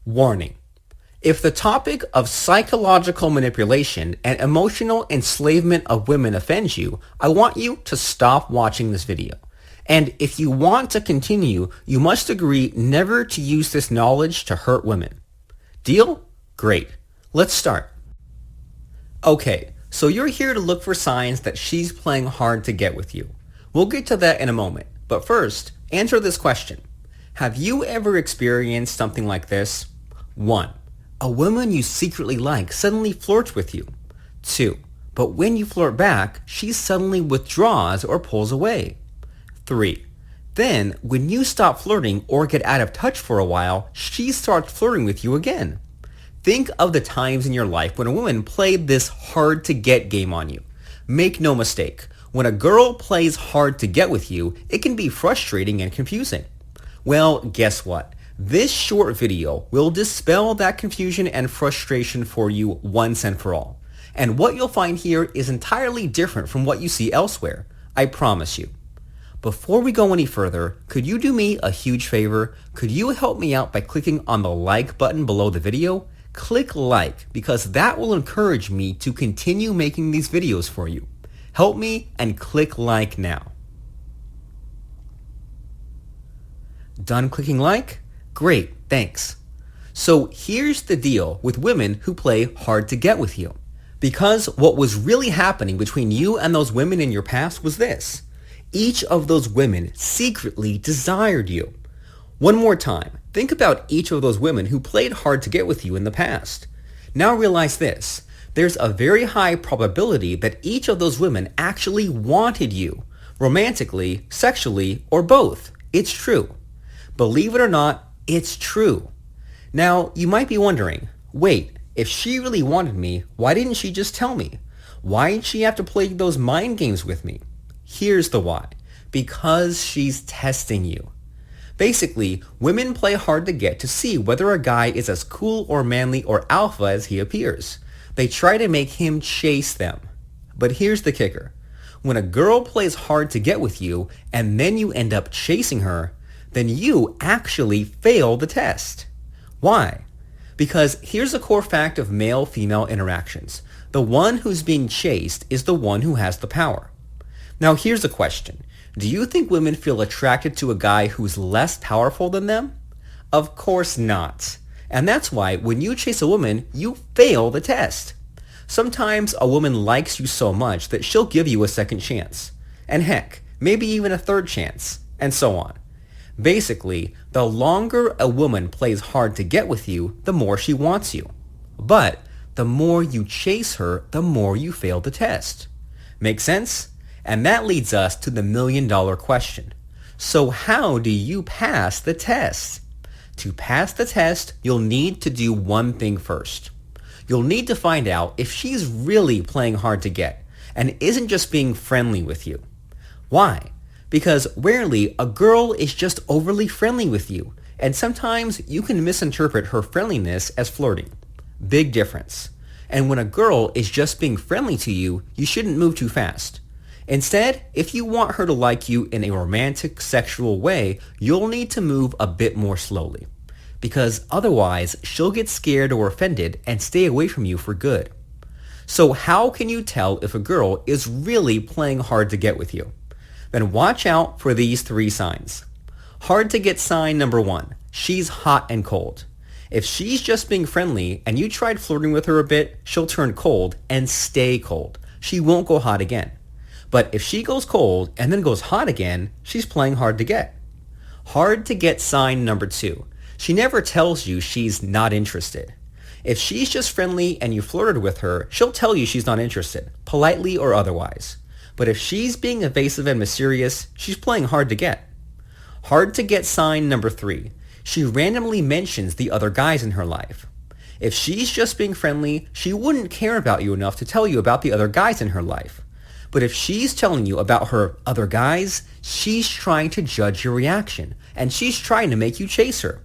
Warning. If the topic of psychological manipulation and emotional enslavement of women offends you, I want you to stop watching this video. And if you want to continue, you must agree never to use this knowledge to hurt women. Deal? Great. Let's start. Okay, so you're here to look for signs that she's playing hard to get with you. We'll get to that in a moment, but first, answer this question. Have you ever experienced something like this? 1. A woman you secretly like suddenly flirts with you. 2. But when you flirt back, she suddenly withdraws or pulls away. 3. Then, when you stop flirting or get out of touch for a while, she starts flirting with you again. Think of the times in your life when a woman played this hard-to-get game on you. Make no mistake, when a girl plays hard to get with you, it can be frustrating and confusing. Well, guess what? This short video will dispel that confusion and frustration for you once and for all. And what you'll find here is entirely different from what you see elsewhere. I promise you. Before we go any further, could you do me a huge favor? Could you help me out by clicking on the like button below the video? Click like because that will encourage me to continue making these videos for you. Help me and click like now. Done clicking like? Great, thanks. So here's the deal with women who play hard to get with you. Because what was really happening between you and those women in your past was this. Each of those women secretly desired you. One more time, think about each of those women who played hard to get with you in the past. Now realize this. There's a very high probability that each of those women actually wanted you, romantically, sexually, or both. It's true. Believe it or not, it's true. Now, you might be wondering, wait, if she really wanted me, why didn't she just tell me? Why did she have to play those mind games with me? Here's the why. Because she's testing you. Basically, women play hard to get to see whether a guy is as cool or manly or alpha as he appears. They try to make him chase them. But here's the kicker. When a girl plays hard to get with you and then you end up chasing her, then you actually fail the test. Why? Because here's a core fact of male-female interactions. The one who's being chased is the one who has the power. Now here's a question. Do you think women feel attracted to a guy who's less powerful than them? Of course not. And that's why when you chase a woman, you fail the test. Sometimes a woman likes you so much that she'll give you a second chance. And heck, maybe even a third chance, and so on. Basically, the longer a woman plays hard to get with you, the more she wants you. But the more you chase her, the more you fail the test. Make sense? And that leads us to the million-dollar question. So how do you pass the test? To pass the test, you'll need to do one thing first. You'll need to find out if she's really playing hard to get and isn't just being friendly with you. Why? Because rarely a girl is just overly friendly with you, and sometimes you can misinterpret her friendliness as flirting. Big difference. And when a girl is just being friendly to you, you shouldn't move too fast. Instead, if you want her to like you in a romantic, sexual way, you'll need to move a bit more slowly. Because otherwise, she'll get scared or offended and stay away from you for good. So how can you tell if a girl is really playing hard to get with you? Then watch out for these 3 signs. Hard to get sign number 1. She's hot and cold. If she's just being friendly and you tried flirting with her a bit, she'll turn cold and stay cold. She won't go hot again. But if she goes cold and then goes hot again, she's playing hard to get. Hard to get sign number 2. She never tells you she's not interested. If she's just friendly and you flirted with her, she'll tell you she's not interested, politely or otherwise. But if she's being evasive and mysterious, she's playing hard to get. Hard to get sign number 3. She randomly mentions the other guys in her life. If she's just being friendly, she wouldn't care about you enough to tell you about the other guys in her life. But if she's telling you about her other guys, she's trying to judge your reaction, and she's trying to make you chase her.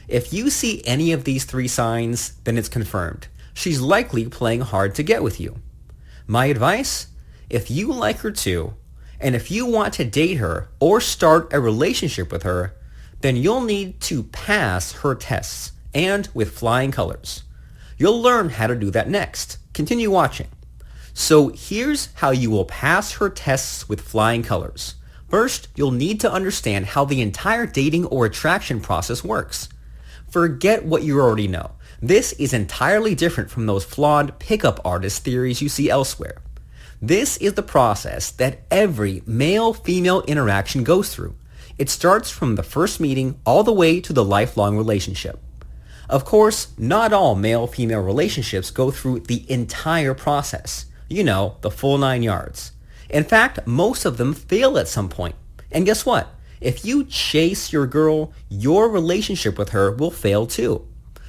If you see any of these 3 signs, then it's confirmed. She's likely playing hard to get with you. My advice? If you like her too, And if you want to date her or start a relationship with her, then you'll need to pass her tests, and with flying colors. You'll learn how to do that next. Continue watching. So here's how you will pass her tests with flying colors. First, you'll need to understand how the entire dating or attraction process works. Forget what you already know. This is entirely different from those flawed pickup artist theories you see elsewhere. This is the process that every male-female interaction goes through. It starts from the first meeting all the way to the lifelong relationship. Of course, not all male-female relationships go through the entire process. You know, the full 9 yards. In fact, most of them fail at some point. And guess what? If you chase your girl, your relationship with her will fail too.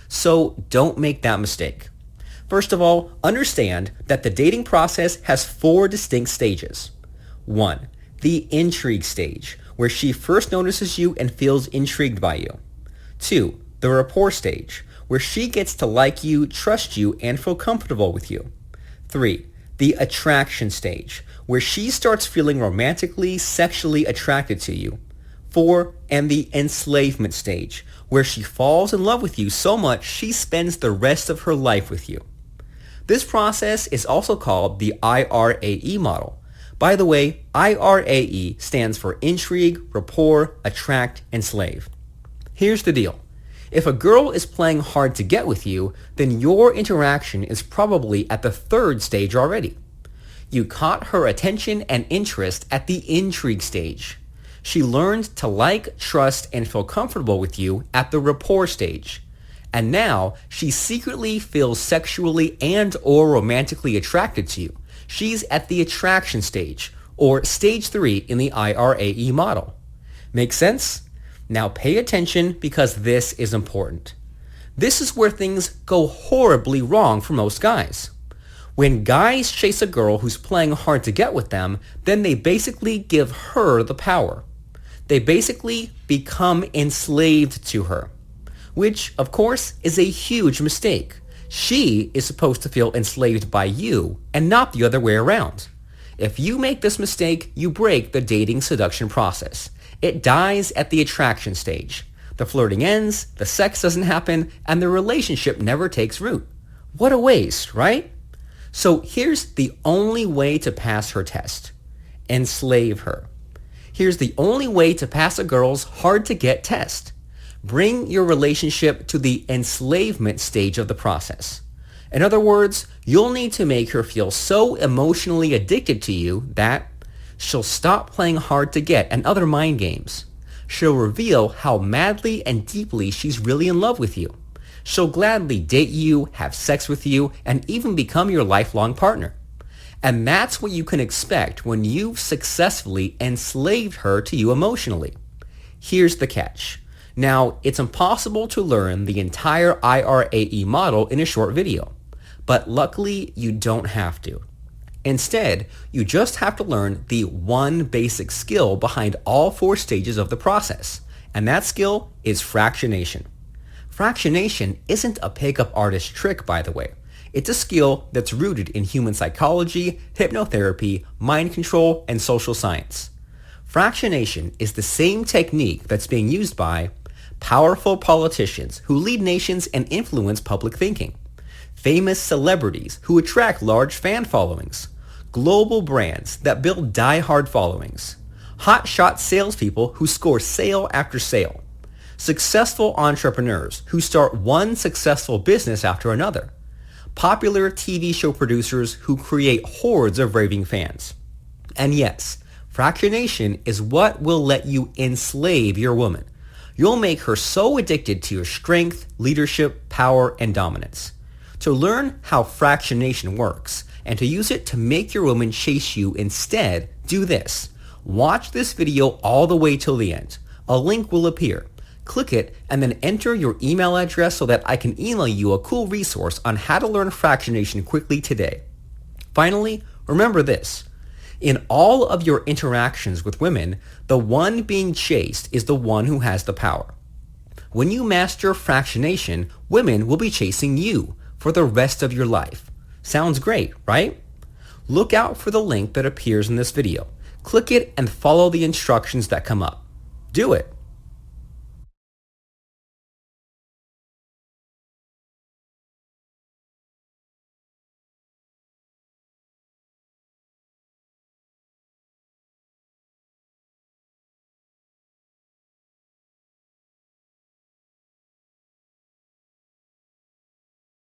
So don't make that mistake. First of all, understand that the dating process has 4 distinct stages. 1. The intrigue stage, where she first notices you and feels intrigued by you. 2. The rapport stage, where she gets to like you, trust you, and feel comfortable with you. 3. The attraction stage, where she starts feeling romantically, sexually attracted to you. 4. And the enslavement stage, where she falls in love with you so much she spends the rest of her life with you. This process is also called the IRAE model. By the way, IRAE stands for intrigue, rapport, attract, enslave. Here's the deal. If a girl is playing hard to get with you, then your interaction is probably at the 3rd stage already. You caught her attention and interest at the intrigue stage. She learned to like, trust, and feel comfortable with you at the rapport stage. And now she secretly feels sexually and or romantically attracted to you. She's at the attraction stage, or stage 3 in the IRAE model. Make sense? Now pay attention because this is important. This is where things go horribly wrong for most guys. When guys chase a girl who's playing hard to get with them, then they basically give her the power. They basically become enslaved to her, which, of course, is a huge mistake. She is supposed to feel enslaved by you and not the other way around. If you make this mistake, you break the dating seduction process. It dies at the attraction stage. The flirting ends, the sex doesn't happen, and the relationship never takes root. What a waste, right? So here's the only way to pass her test. Enslave her. Here's the only way to pass a girl's hard-to-get test. Bring your relationship to the enslavement stage of the process. In other words, you'll need to make her feel so emotionally addicted to you that she'll stop playing hard to get and other mind games. She'll reveal how madly and deeply she's really in love with you. She'll gladly date you, have sex with you, and even become your lifelong partner. And that's what you can expect when you've successfully enslaved her to you emotionally. Here's the catch. Now, it's impossible to learn the entire IRAE model in a short video, but luckily you don't have to. Instead, you just have to learn the one basic skill behind all 4 stages of the process, and that skill is fractionation. Fractionation isn't a pickup artist trick, by the way. It's a skill that's rooted in human psychology, hypnotherapy, mind control, and social science. Fractionation is the same technique that's being used by powerful politicians who lead nations and influence public thinking, famous celebrities who attract large fan followings, global brands that build die-hard followings, hotshot salespeople who score sale after sale, successful entrepreneurs who start one successful business after another, popular TV show producers who create hordes of raving fans. And yes, fractionation is what will let you enslave your woman. You'll make her so addicted to your strength, leadership, power, and dominance. To learn how fractionation works and to use it to make your woman chase you instead, do this. Watch this video all the way till the end. A link will appear. Click it and then enter your email address so that I can email you a cool resource on how to learn fractionation quickly today. Finally, remember this. In all of your interactions with women, the one being chased is the one who has the power. When you master fractionation, women will be chasing you for the rest of your life. Sounds great, right? Look out for the link that appears in this video. Click it and follow the instructions that come up. Do it.